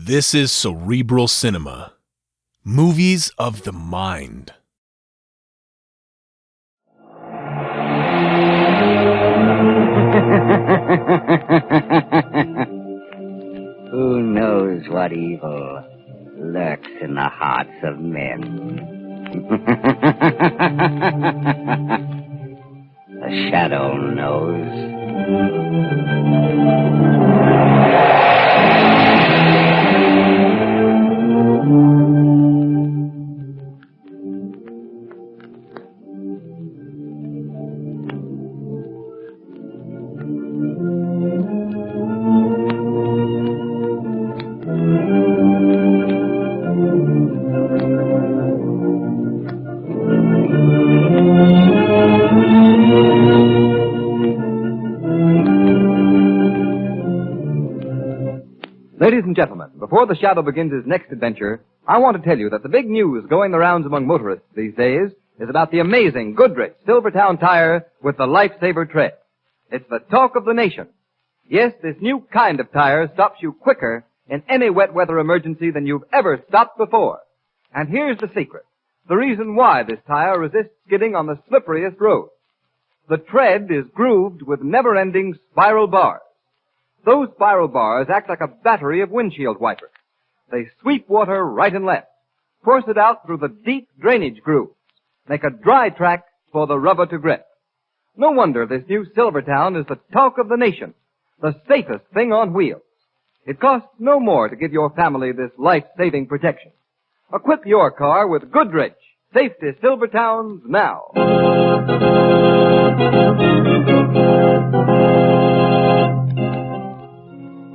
This is Cerebral Cinema. Movies of the mind. Who knows what evil lurks in the hearts of men? The shadow knows. Ladies and gentlemen, before the Shadow begins his next adventure, I want to tell you that the big news going the rounds among motorists these days is about the amazing Goodrich Silvertown tire with the Lifesaver tread. It's the talk of the nation. Yes, this new kind of tire stops you quicker in any wet weather emergency than you've ever stopped before. And here's the secret. The reason why this tire resists skidding on the slipperiest roads. The tread is grooved with never-ending spiral bars. Those spiral bars act like a battery of windshield wipers. They sweep water right and left, force it out through the deep drainage grooves, make a dry track for the rubber to grip. No wonder this new Silvertown is the talk of the nation, the safest thing on wheels. It costs no more to give your family this life-saving protection. Equip your car with Goodrich Safety Silvertowns now.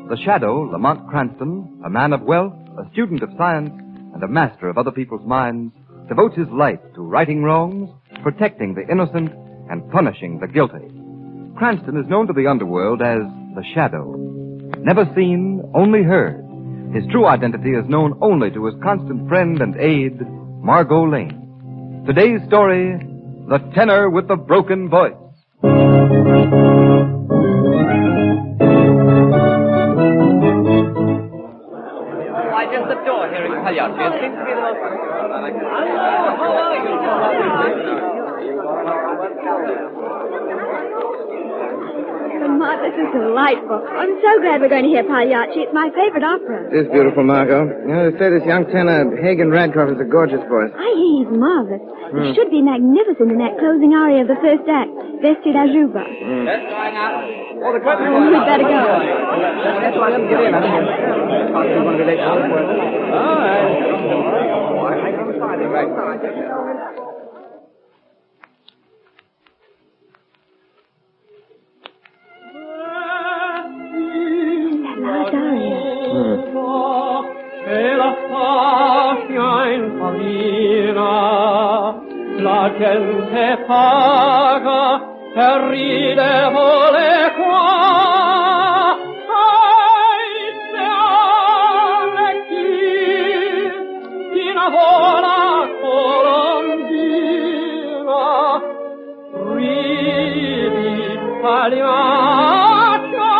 The Shadow, Lamont Cranston, a man of wealth, a student of science, and a master of other people's minds, devotes his life to righting wrongs, protecting the innocent, and punishing the guilty. Cranston is known to the underworld as the Shadow. Never seen, only heard. His true identity is known only to his constant friend and aide, Margot Lane. Today's story, The Tenor with the Broken Voice. Just the door here in Pagliacci. It seems to be the most... Hello, how are you? Lamont, this is delightful. I'm so glad we're going to hear Pagliacci. It's my favorite opera. It is beautiful, Margot. You know, they say this young tenor, Hagen Radcliffe, is a gorgeous voice. I hear he's marvelous. He should be magnificent in that closing aria of the first act, Vesti da Juba. That's going out. Oh, we'd better go. That's why I can get in. All right. Last aria. E la fascia infamina, la gente paga e ride vole qua. Ai, se ame chi innamora colombina, ridi Pagliaccia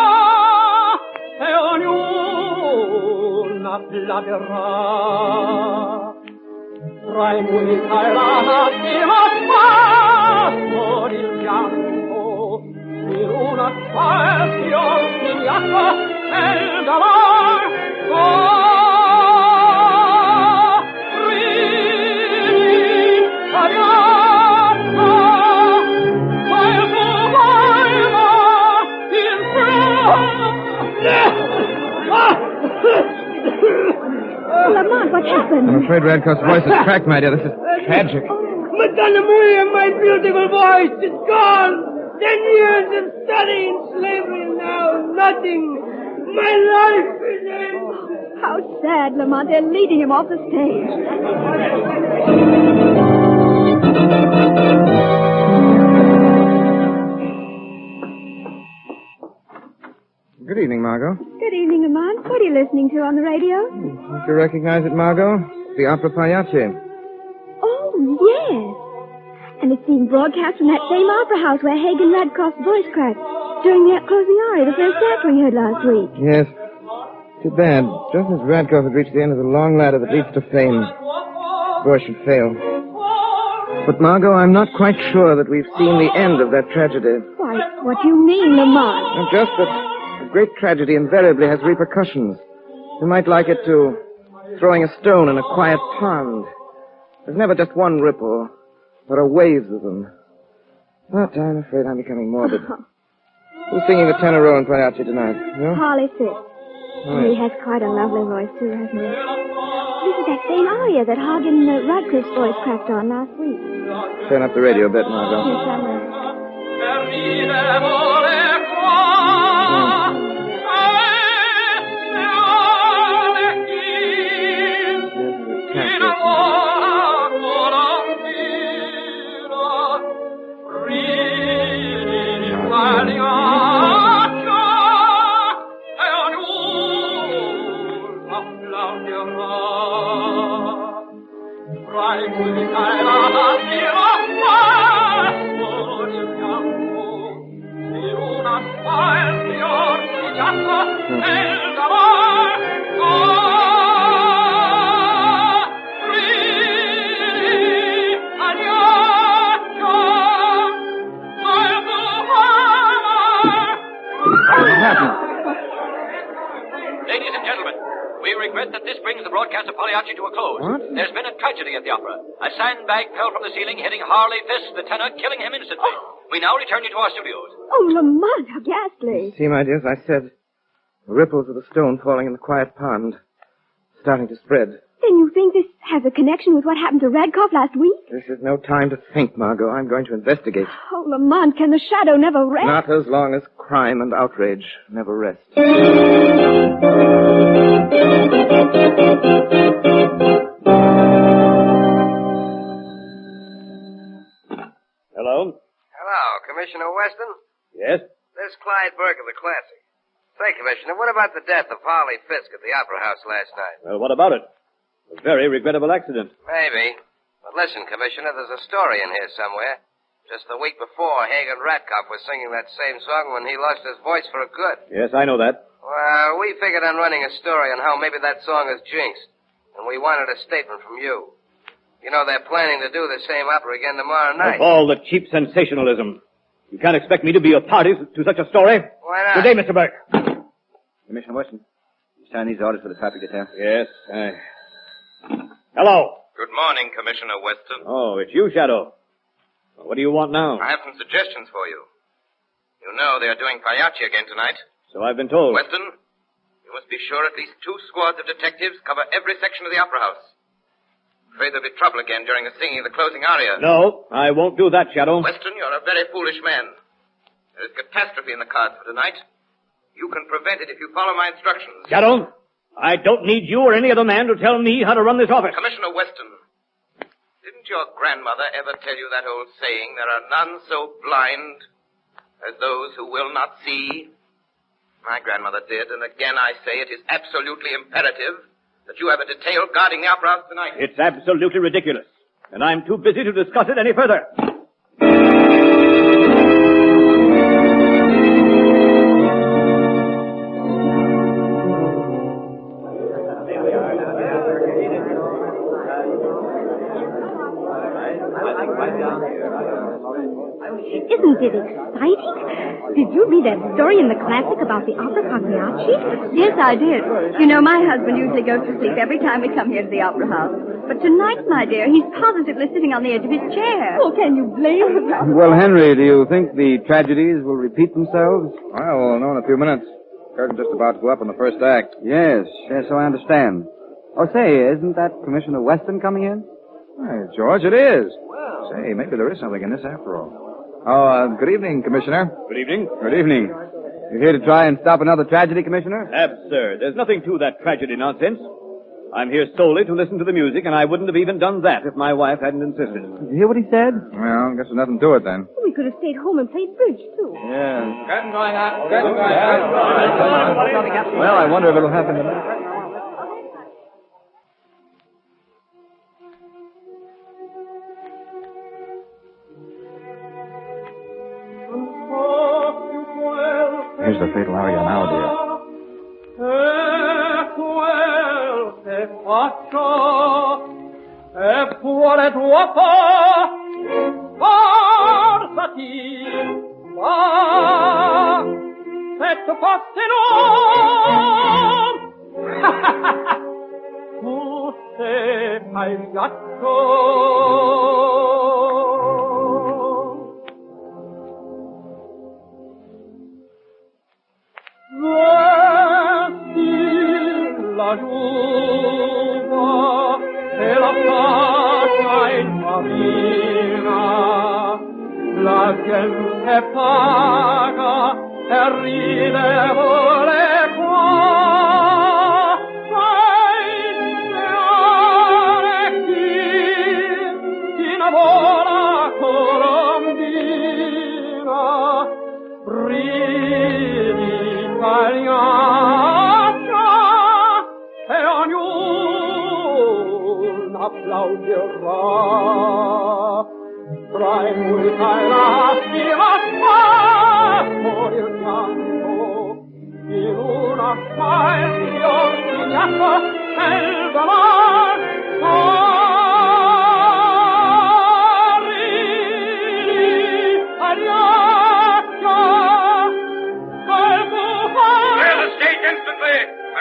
e ognuna la verrà. Tra i musica e la lastima spasso il pianto, in una spazio vigliacco e il gavar. Oh, ridi, Pagliaccia, ma il tuo volva in Oh, Lamont, what happened? I'm afraid Radcliffe's voice is cracked, my dear. This is tragic. Madonna Maria, my beautiful voice is gone. 10 years of studying slavery and now nothing. My life is ended. How sad, Lamont. They're leading him off the stage. Good evening, Margot. Good evening, Lamont. What are you listening to on the radio? Don't you recognize it, Margot? The opera Pagliacci. Oh, yes. And it's being broadcast from that same opera house where Hagen Radcliffe's voice cracked during that closing aria, the first act we heard last week. Yes. Too bad. Just as Radcliffe had reached the end of the long ladder that leads to fame, the boy should fail. But, Margot, I'm not quite sure that we've seen the end of that tragedy. Why, what do you mean, Lamont? Just that a great tragedy invariably has repercussions. You might like it to throwing a stone in a quiet pond. There's never just one ripple. There are waves of them. But I'm afraid I'm becoming morbid. Who's singing the tenor role in Pagliacci tonight? You? Harley Fitz. He has quite a lovely voice, too, hasn't he? This is that same aria that Hogg and Radcliffe's voice cracked on last week. Turn up the radio a bit, Margot. Yes, I will. Ladies and gentlemen, we regret that this brings the broadcast of Pagliacci to a close. What? There's been a tragedy at the opera. A sandbag fell from the ceiling, hitting Harley Fist, the tenor, killing him instantly. We now return you to our studios. Oh, Lamont, how ghastly. See, my dear, as I said, the ripples of the stone falling in the quiet pond starting to spread. Then you think this has a connection with what happened to Radcliffe last week? This is no time to think, Margot. I'm going to investigate. Oh, Lamont, can the shadow never rest? Not as long as crime and outrage never rest. Hello? Hello, Commissioner Weston? Yes? This is Clyde Burke of the Classic. Say, Commissioner, what about the death of Harley Fisk at the Opera House last night? Well, what about it? A very regrettable accident. Maybe. But listen, Commissioner, there's a story in here somewhere. Just the week before, Hagen Radcliffe was singing that same song when he lost his voice for good. Yes, I know that. Well, we figured on running a story on how maybe that song is jinxed. And we wanted a statement from you. You know, they're planning to do the same opera again tomorrow night. Of all the cheap sensationalism. You can't expect me to be a party to such a story. Why not? Good day, Mr. Burke. Commissioner Weston, you sign these orders for the traffic detail? Yes, Hello. Good morning, Commissioner Weston. Oh, it's you, Shadow. What do you want now? I have some suggestions for you. You know they are doing Pagliacci again tonight. So I've been told. Weston, you must be sure at least 2 squads of detectives cover every section of the Opera House. Afraid there'll be trouble again during the singing of the closing aria. No, I won't do that, Shadow. Weston, you're a very foolish man. There is catastrophe in the cards for tonight. You can prevent it if you follow my instructions. Shadow, I don't need you or any other man to tell me how to run this office. Commissioner Weston, didn't your grandmother ever tell you that old saying, there are none so blind as those who will not see? My grandmother did, and again I say it is absolutely imperative that you have a detail guarding the Opera House tonight. It's absolutely ridiculous, and I'm too busy to discuss it any further. Isn't it exciting? Did you read that story in the Classic about the opera Pagliacci? Yes, I did. You know, my husband usually goes to sleep every time we come here to the Opera House. But tonight, my dear, he's positively sitting on the edge of his chair. Oh, can you blame him? Well, Henry, do you think the tragedies will repeat themselves? Well, we'll know in a few minutes. Curtain's just about to go up in the first act. Yes, so I understand. Oh, say, isn't that Commissioner Weston coming in? Hey, George, it is. Well. Say, maybe there is something in this after all. Oh, good evening, Commissioner. Good evening. Good evening. You're here to try and stop another tragedy, Commissioner? Absurd. There's nothing to that tragedy nonsense. I'm here solely to listen to the music, and I wouldn't have even done that if my wife hadn't insisted. Did you hear what he said? Well, I guess there's nothing to it then. We could have stayed home and played bridge, too. Yeah. Curtain going up. Curtain going up. Well, I wonder if it'll happen tonight. Here's the fatal aria now, dear. faccio eppure troppo forzati va se tu fossi non tu sei pagliaccio la giuva e la faccia in marina, la gente paga e ride vuole qua. Sai chi innamora colombina, ridi italiana, e ognuno applaudirà. Tra i musica e la stima por il pianto, in una smile ordinata e il valor.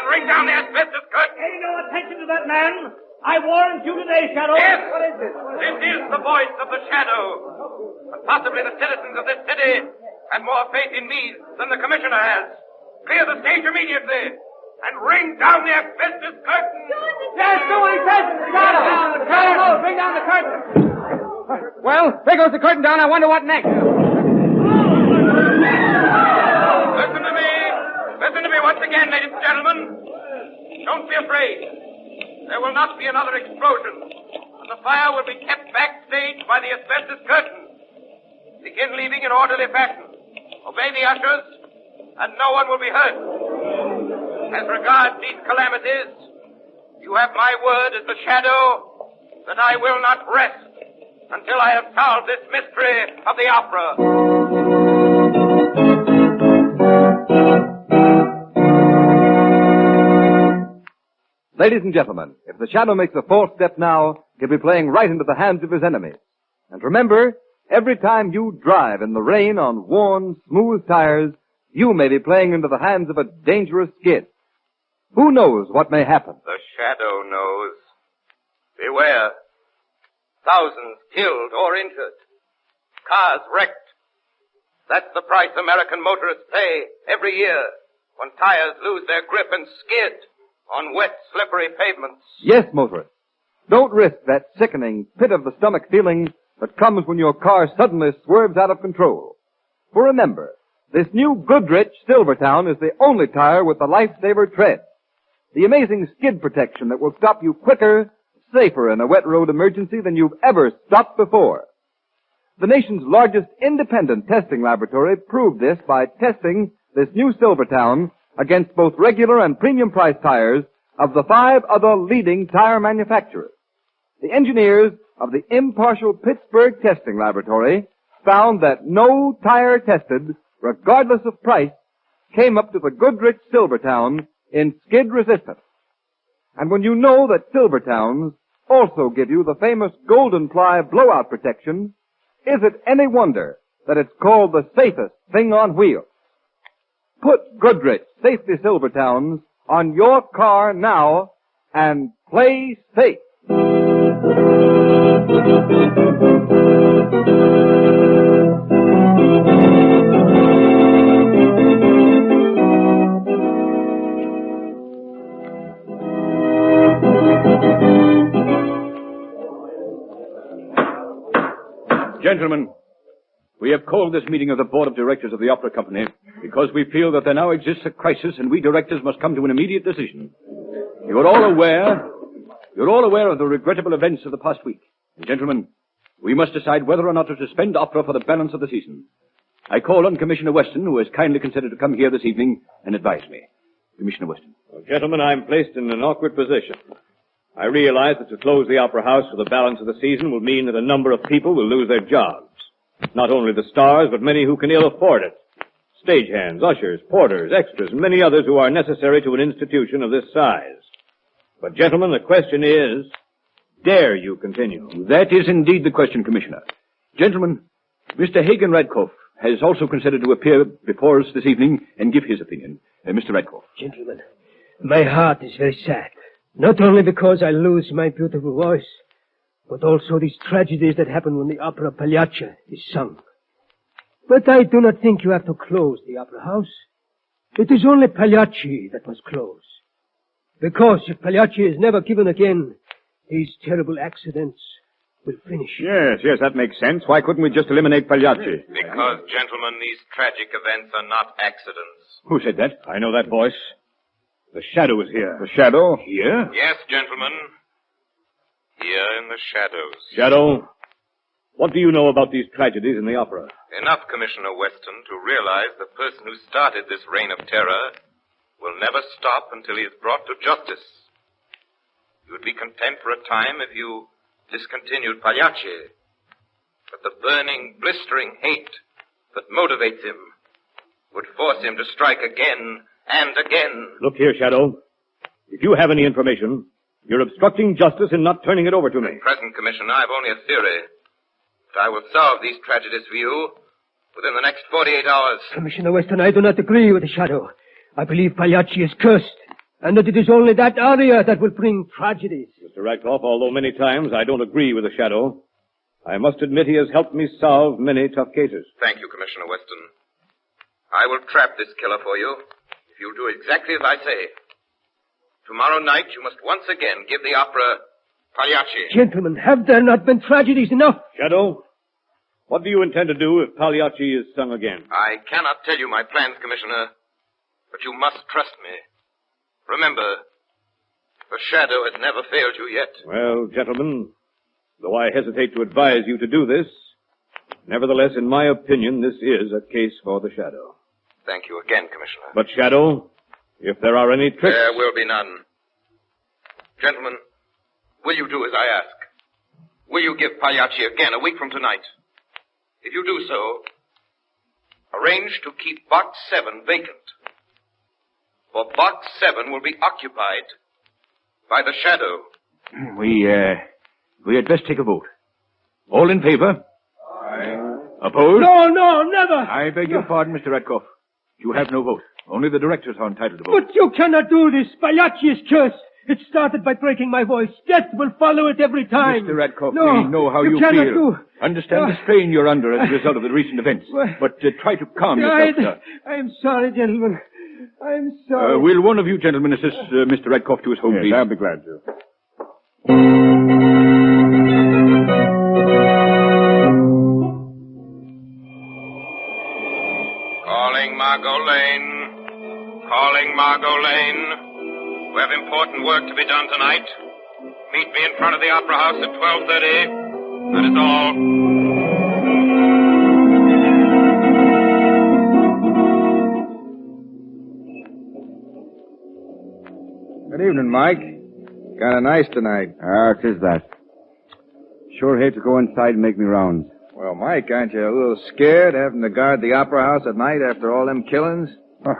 Ring down the asbestos curtain. Pay no attention to that man. I warned you today, Shadow. Yes. What is this? This is the voice of the shadow. But possibly the citizens of this city have more faith in me than the commissioner has. Clear the stage immediately and ring down the asbestos curtain. Yes, do what he says. Shadow. Shadow, bring down the curtain. Well, there goes the curtain down. I wonder what next. Listen to me. Listen to me once again, ladies and gentlemen. Don't be afraid. There will not be another explosion. And the fire will be kept backstage by the asbestos curtain. Begin leaving in orderly fashion. Obey the ushers, and no one will be hurt. As regards these calamities, you have my word as the shadow that I will not rest until I have solved this mystery of the opera. Ladies and gentlemen, if the shadow makes a false step now, he'll be playing right into the hands of his enemies. And remember, every time you drive in the rain on worn, smooth tires, you may be playing into the hands of a dangerous skid. Who knows what may happen? The shadow knows. Beware. Thousands killed or injured. Cars wrecked. That's the price American motorists pay every year when tires lose their grip and skid on wet, slippery pavements. Yes, motorists. Don't risk that sickening pit-of-the-stomach feeling that comes when your car suddenly swerves out of control. For remember, this new Goodrich Silvertown is the only tire with the Lifesaver tread. The amazing skid protection that will stop you quicker, safer in a wet road emergency than you've ever stopped before. The nation's largest independent testing laboratory proved this by testing this new Silvertown against both regular and premium price tires of the 5 other leading tire manufacturers. The engineers of the impartial Pittsburgh Testing Laboratory found that no tire tested, regardless of price, came up to the Goodrich Silvertown in skid resistance. And when you know that Silvertowns also give you the famous Golden Ply blowout protection, is it any wonder that it's called the safest thing on wheels? Put Goodrich Safety Silvertowns on your car now and play safe. Gentlemen, we have called this meeting of the Board of Directors of the Opera Company because we feel that there now exists a crisis and we directors must come to an immediate decision. You're all aware of the regrettable events of the past week. And gentlemen, we must decide whether or not to suspend opera for the balance of the season. I call on Commissioner Weston, who has kindly considered to come here this evening and advise me. Commissioner Weston. Well, gentlemen, I'm placed in an awkward position. I realize that to close the Opera House for the balance of the season will mean that a number of people will lose their jobs. Not only the stars, but many who can ill afford it. Stagehands, ushers, porters, extras, and many others who are necessary to an institution of this size. But, gentlemen, the question is, dare you continue? That is indeed the question, Commissioner. Gentlemen, Mr. Hagen Radcliffe has also considered to appear before us this evening and give his opinion. Mr. Radcliffe. Gentlemen, my heart is very sad. Not only because I lose my beautiful voice, but also these tragedies that happen when the opera Pagliacci is sung. But I do not think you have to close the opera house. It is only Pagliacci that must close. Because if Pagliacci is never given again, these terrible accidents will finish. Yes, that makes sense. Why couldn't we just eliminate Pagliacci? Because, gentlemen, these tragic events are not accidents. Who said that? I know that voice. The shadow is here. The shadow? Here? Yes, gentlemen. Here in the shadows. Shadow, what do you know about these tragedies in the opera? Enough, Commissioner Weston, to realize the person who started this reign of terror will never stop until he is brought to justice. You would be content for a time if you discontinued Pagliacci, but the burning, blistering hate that motivates him would force him to strike again and again. Look here, Shadow. If you have any information, you're obstructing justice in not turning it over to me. At present, Commissioner, I have only a theory. But I will solve these tragedies for you within the next 48 hours. Commissioner Weston, I do not agree with the shadow. I believe Pagliacci is cursed, and that it is only that aria that will bring tragedies. Mr. Radcliffe, although many times I don't agree with the shadow, I must admit he has helped me solve many tough cases. Thank you, Commissioner Weston. I will trap this killer for you if you do exactly as I say. Tomorrow night you must once again give the opera Pagliacci. Gentlemen, have there not been tragedies enough? Shadow, what do you intend to do if Pagliacci is sung again? I cannot tell you my plans, Commissioner, but you must trust me. Remember, the shadow has never failed you yet. Well, gentlemen, though I hesitate to advise you to do this, nevertheless, in my opinion, this is a case for the shadow. Thank you again, Commissioner. But, Shadow, if there are any tricks... There will be none. Gentlemen, will you do as I ask? Will you give Pagliacci again a week from tonight? If you do so, arrange to keep Box 7 vacant. For Box 7 will be occupied by the shadow. We had best take a vote. All in favor? Aye. Opposed? No, never. I beg your pardon, Mr. Radcliffe. You have no vote. Only the directors are entitled to vote. But you cannot do this. Pagliacci is cursed. It started by breaking my voice. Death will follow it every time. Mr. Radcliffe, no, we know how you cannot feel. Do. Understand the strain you're under as a result of the recent events. But try to calm yourself, sir. I am sorry, gentlemen. I am sorry. Will one of you gentlemen assist Mr. Radcliffe to his home, please? I'll be glad to. Calling Margot Lane. Calling Margot Lane. We have important work to be done tonight. Meet me in front of the Opera House at 12:30. That is all. Good evening, Mike. Kind of nice tonight. It is that. Sure hate to go inside and make me rounds. Well, Mike, aren't you a little scared having to guard the Opera House at night after all them killings? Oh,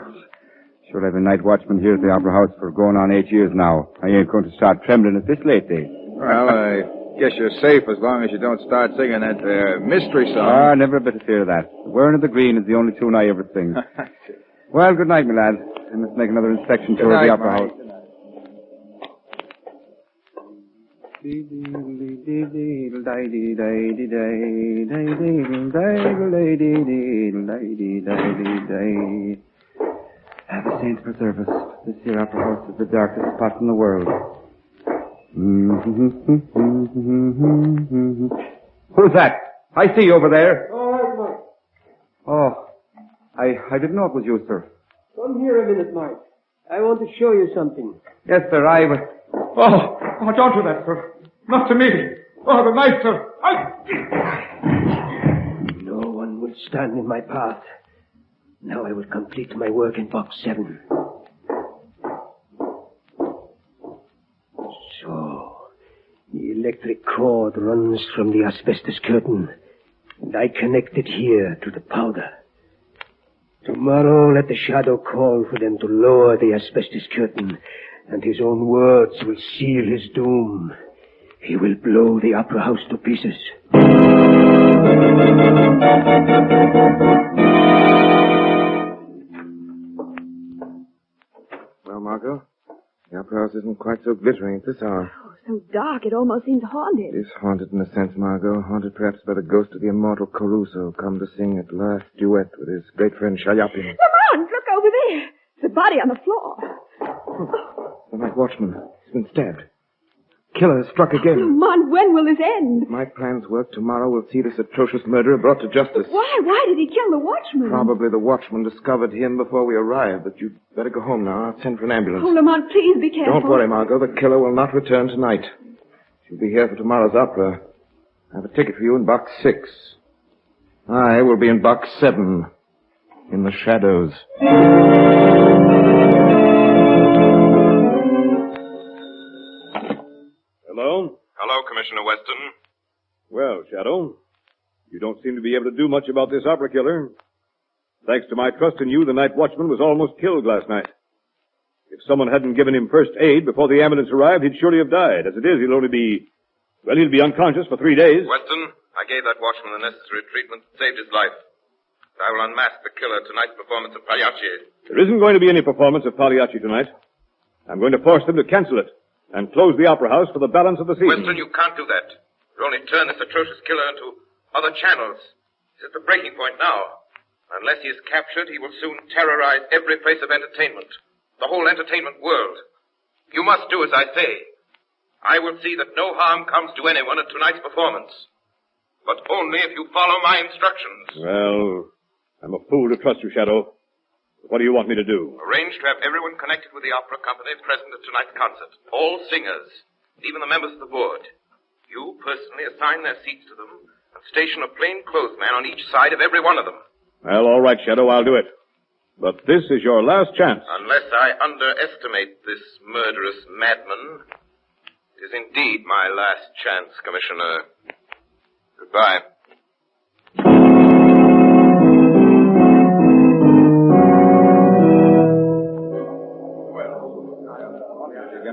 sure, I've been night watchman here at the Opera House for going on 8 years now. I ain't going to start trembling at this late day. Well, I guess you're safe as long as you don't start singing that mystery song. Never a bit of fear of that. The Wearing of the Green is the only tune I ever sing. Well, good night, my lad. I must make another inspection tour of the Opera House. Have a saint preserve us. This here Opera House is the darkest spot in the world. Who's that? I see you over there. Oh, I didn't know it was you, sir. Come here a minute, Mike. I want to show you something. Yes, sir, Oh, don't do that, sir. Not to me. Oh, the knife, sir. No one will stand in my path. Now I will complete my work in Box 7. So, the electric cord runs from the asbestos curtain, and I connect it here to the powder. Tomorrow, let the shadow call for them to lower the asbestos curtain, and his own words will seal his doom. He will blow the opera house to pieces. Well, Margot, the opera house isn't quite so glittering at this hour. Oh, so dark it almost seems haunted. It is haunted in a sense, Margot. Haunted perhaps by the ghost of the immortal Caruso, come to sing at last duet with his great friend Shaliapin. Lamont, look over there. The body on the floor. The night watchman. He's been stabbed. Killer has struck again. Lamont, when will this end? If my plans work, tomorrow we'll see this atrocious murderer brought to justice. Why? Why did he kill the watchman? Probably the watchman discovered him before we arrived, but you'd better go home now. I'll send for an ambulance. Oh, Lamont, please be careful. Don't worry, Margot. The killer will not return tonight. She'll be here for tomorrow's opera. I have a ticket for you in box 6. I will be in box 7, in the shadows. Hello? Hello, Commissioner Weston. Well, Shadow, you don't seem to be able to do much about this opera killer. Thanks to my trust in you, the night watchman was almost killed last night. If someone hadn't given him first aid before the ambulance arrived, he'd surely have died. As it is, he'll be unconscious for 3 days. Weston, I gave that watchman the necessary treatment that saved his life. I will unmask the killer at tonight's performance of Pagliacci. There isn't going to be any performance of Pagliacci tonight. I'm going to force them to cancel it and close the opera house for the balance of the season. Weston, you can't do that. You'll only turn this atrocious killer into other channels. He's at the breaking point now. Unless he is captured, he will soon terrorize every place of entertainment. The whole entertainment world. You must do as I say. I will see that no harm comes to anyone at tonight's performance. But only if you follow my instructions. Well, I'm a fool to trust you, Shadow. What do you want me to do? Arrange to have everyone connected with the opera company present at tonight's concert. All singers, even the members of the board. You personally assign their seats to them and station a plainclothes man on each side of every one of them. Well, all right, Shadow, I'll do it. But this is your last chance. Unless I underestimate this murderous madman, it is indeed my last chance, Commissioner. Goodbye.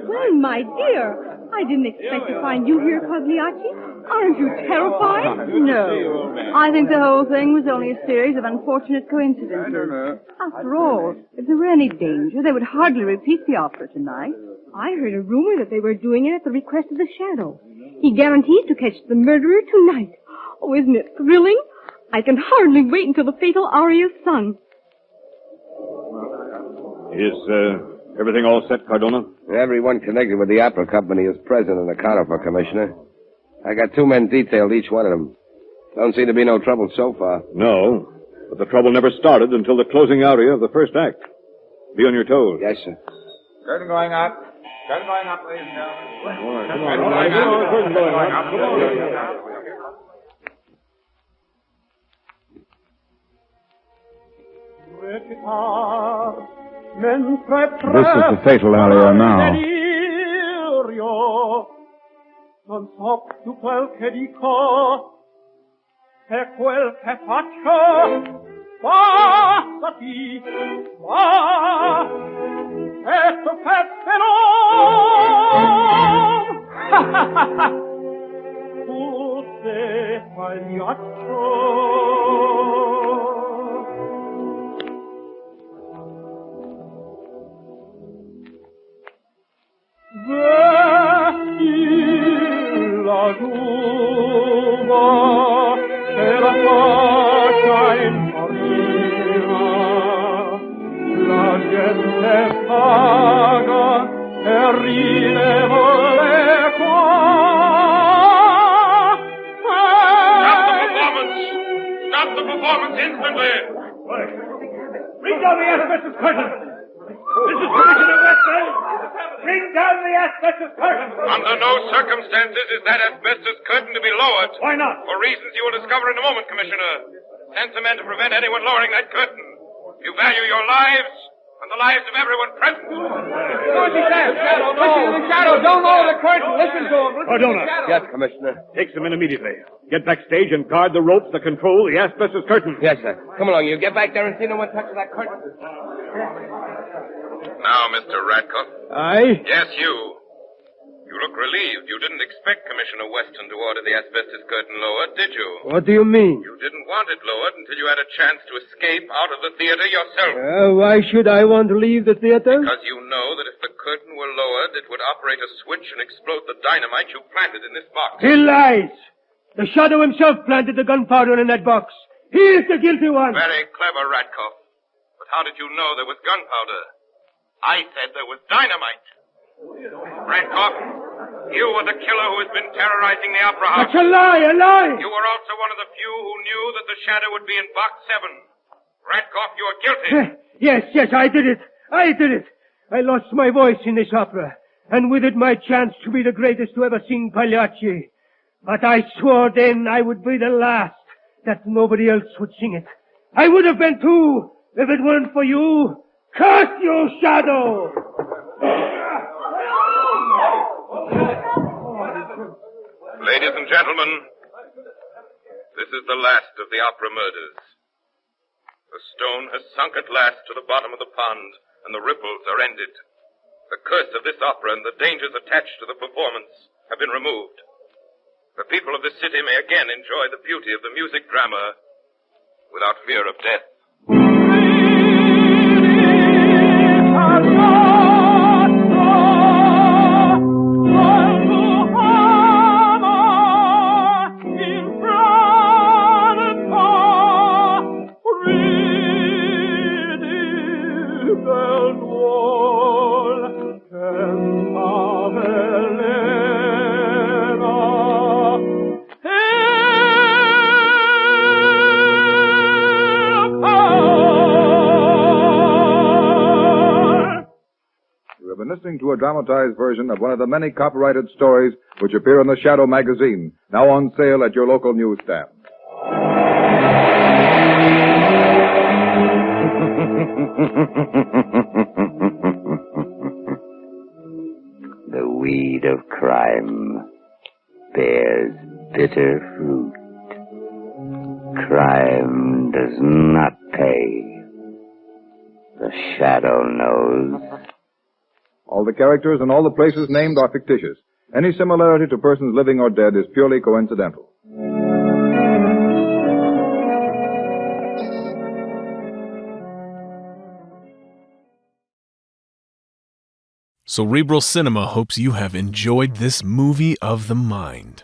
Well, my dear, I didn't expect to find you here, Pagliacci. Aren't you terrified? No. I think the whole thing was only a series of unfortunate coincidences. After all, if there were any danger, they would hardly repeat the opera tonight. I heard a rumor that they were doing it at the request of the Shadow. He guarantees to catch the murderer tonight. Oh, isn't it thrilling? I can hardly wait until the fatal aria is sung. Is everything all set, Cardona? Everyone connected with the opera company is present in the conifer, Commissioner. I got 2 men detailed, each one of them. Don't seem to be no trouble so far. No, but the trouble never started until the closing aria of the first act. Be on your toes. Yes, sir. Curtain going up. Curtain going up, ladies and gentlemen. Curtain going up. This is the fatal aria now. Non so più quel che dico, e quel che faccio, bastati, va, e tu fettero. Tu sei pagliaccio. La giuva e la faccia in farina, la gente paga e ride volle qua. Stop the performance instantly! Bring down the asbestos curtain! This is Commissioner Weston! Bring down the asbestos curtain! Under no circumstances is that asbestos curtain to be lowered. Why not? For reasons you will discover in a moment, Commissioner. Send some men to prevent anyone lowering that curtain. You value your lives and the lives of everyone present. What he says, Shadow, no. The Shadow, don't lower the curtain. Listen to him. Cardona. Yes, Commissioner. Take some men immediately. Get backstage and guard the ropes that control the asbestos curtain. Yes, sir. Come along, you. Get back there and see no one touches that curtain. Now, Mr. Radcliffe. Aye? Yes, you. You look relieved. You didn't expect Commissioner Weston to order the asbestos curtain lowered, did you? What do you mean? You didn't want it lowered until you had a chance to escape out of the theater yourself. Why should I want to leave the theater? Because you know that if the curtain were lowered, it would operate a switch and explode the dynamite you planted in this box. He lies. The Shadow himself planted the gunpowder in that box. He is the guilty one. Very clever, Radcliffe. But how did you know there was gunpowder? I said there was dynamite. Radcliffe, you were the killer who has been terrorizing the opera house. That's a lie, a lie. You were also one of the few who knew that the Shadow would be in box 7. Radcliffe, you are guilty. Yes, I did it. I lost my voice in this opera, and with it my chance to be the greatest to ever sing Pagliacci. But I swore then I would be the last, that nobody else would sing it. I would have been too, if it weren't for you. Curse you, Shadow! Ladies and gentlemen, this is the last of the opera murders. The stone has sunk at last to the bottom of the pond, and the ripples are ended. The curse of this opera and the dangers attached to the performance have been removed. The people of this city may again enjoy the beauty of the music drama without fear of death. Listening to a dramatized version of one of the many copyrighted stories which appear in the Shadow magazine, now on sale at your local newsstand. The weed of crime bears bitter fruit. Crime does not pay. The Shadow knows. All the characters and all the places named are fictitious. Any similarity to persons living or dead is purely coincidental. Cerebral Cinema hopes you have enjoyed this movie of the mind.